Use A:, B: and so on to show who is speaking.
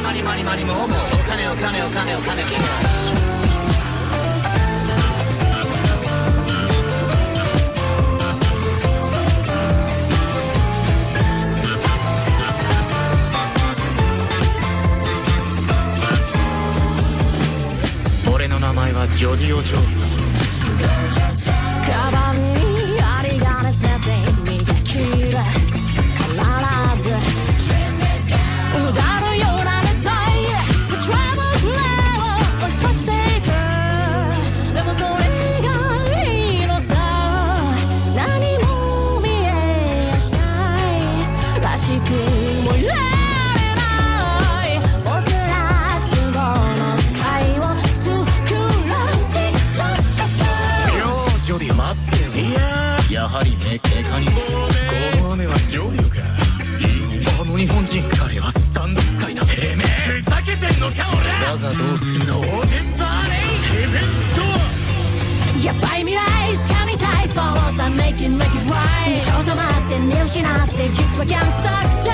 A: マニマニマニもうお金お金お金お金俺の名前はジョディオ・ジョースだ。カバンに針金詰めて磨きれ必ずうだるような熱帯トラブルフレーを追い越していく。でもそれがいいのさ。何も見えやしないらしくもいられない僕ら都合の使いを作られていた。よージョディオ待ってよ。いややはりメカニズム。この雨はジョディオか。あの日本人彼はスタンド使いだ。てめえふざけてんのか俺。だがどうするの。オーデンバーレイイベント。やばい未来掴みたい。そうさ make it right。ちょっと待って見失って実はギャングスター